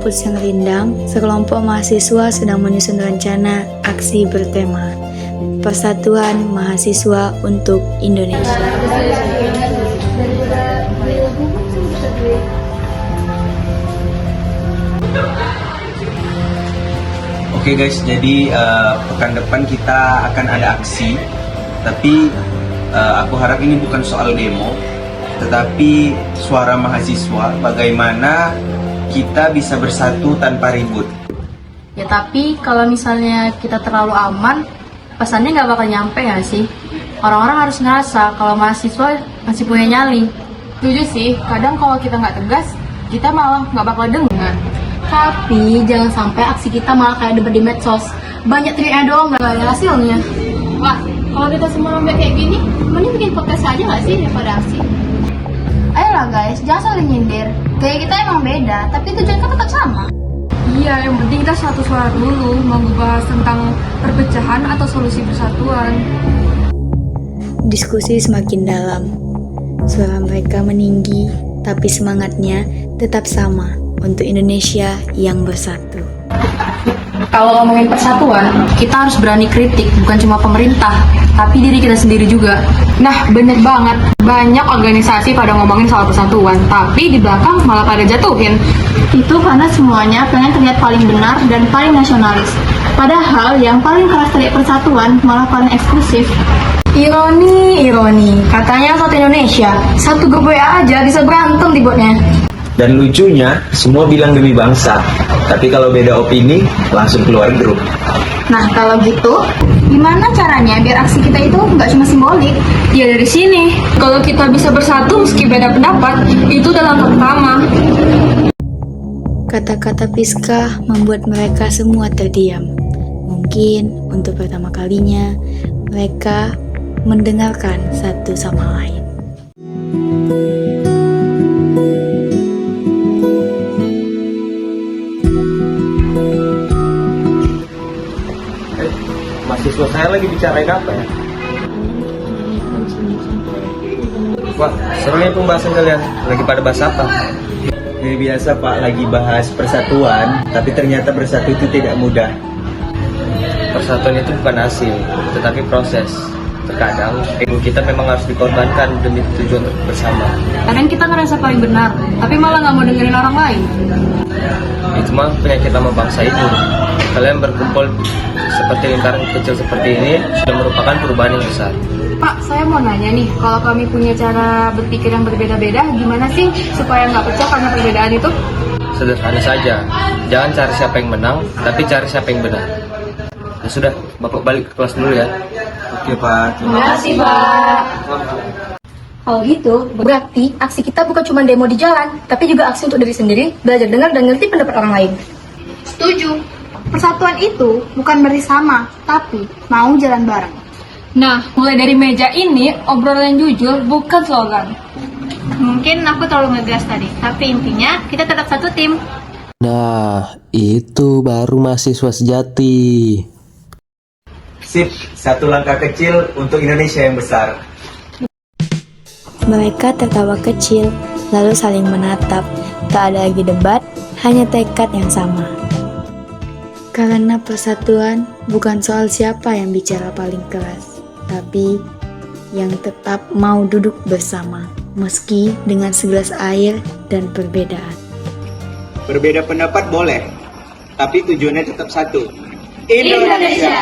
kampus yang rindang, sekelompok mahasiswa sedang menyusun rencana aksi bertema Persatuan Mahasiswa untuk Indonesia. Oke guys, jadi pekan depan kita akan ada aksi. Tapi aku harap ini bukan soal demo, tetapi suara mahasiswa, bagaimana kita bisa bersatu tanpa ribut. Ya tapi kalau misalnya kita terlalu aman, pesannya nggak bakal nyampe nggak sih? Orang-orang harus ngerasa kalau mahasiswa masih punya nyali. Setuju sih, kadang kalau kita nggak tegas, kita malah nggak bakal dengar. Tapi jangan sampai aksi kita malah kayak debat di medsos. Banyak tweetnya doang, nggak ada hasilnya. Wah, kalau kita semua lomba kayak gini, mending bikin podcast aja nggak sih daripada aksi? Ayolah guys, jangan saling nyindir. Gaya kita emang beda, tapi tujuan kita tetap sama. Iya, yang penting kita satu suara dulu, mau bahas tentang perpecahan atau solusi persatuan. Diskusi semakin dalam. Suara mereka meninggi, tapi semangatnya tetap sama untuk Indonesia yang bersatu. Kalau ngomongin persatuan, kita harus berani kritik, bukan cuma pemerintah, tapi diri kita sendiri juga. Nah, bener banget. Banyak organisasi pada ngomongin soal persatuan, tapi di belakang malah pada jatuhin. Itu karena semuanya pengen terlihat paling benar dan paling nasionalis. Padahal yang paling keras terlihat persatuan malah paling eksklusif. Ironi, katanya satu Indonesia, satu grup WA aja bisa berantem dibuatnya. Dan lucunya, semua bilang demi bangsa, tapi kalau beda opini, langsung keluar grup. Nah kalau gitu, gimana caranya biar aksi kita itu nggak cuma simbolik? Ya dari sini, kalau kita bisa bersatu meski beda pendapat, itu adalah langkah pertama. Kata-kata Piskah membuat mereka semua terdiam. Mungkin untuk pertama kalinya, mereka mendengarkan satu sama lain. Mahasiswa saya lagi bicarain apa ya? Wah, seru nih pembahasan kalian. Lagi pada bahas apa? Ini biasa Pak, lagi bahas persatuan, tapi ternyata bersatu itu tidak mudah. Persatuan itu bukan hasil, tetapi proses. Terkadang ego kita memang harus dikorbankan demi tujuan bersama. Kadang kita ngerasa paling benar, tapi malah nggak mau dengerin orang lain. Itu mah penyakit sama bangsa ini. Kalian berkumpul seperti lingkaran kecil seperti ini sudah merupakan perubahan yang besar. Pak, saya mau nanya nih, kalau kami punya cara berpikir yang berbeda-beda, gimana sih supaya nggak pecah karena perbedaan itu? Sederhana saja, jangan cari siapa yang menang, tapi cari siapa yang benar. Ya sudah, Bapak balik ke kelas dulu ya. Oke Pak, terima kasih Pak. Kalau gitu, berarti aksi kita bukan cuma demo di jalan, tapi juga aksi untuk diri sendiri, belajar dengar dan ngerti pendapat orang lain. Setuju. Persatuan itu bukan berarti sama, tapi mau jalan bareng. Nah, mulai dari meja ini, obrolan yang jujur bukan slogan. Mungkin aku terlalu ngegas tadi, tapi intinya kita tetap satu tim. Nah, itu baru mahasiswa sejati. Sip, satu langkah kecil untuk Indonesia yang besar. Mereka tertawa kecil, lalu saling menatap. Tak ada lagi debat, hanya tekad yang sama. Karena persatuan bukan soal siapa yang bicara paling keras, tapi yang tetap mau duduk bersama, meski dengan segelas air dan perbedaan. Berbeda pendapat boleh, tapi tujuannya tetap satu. Indonesia!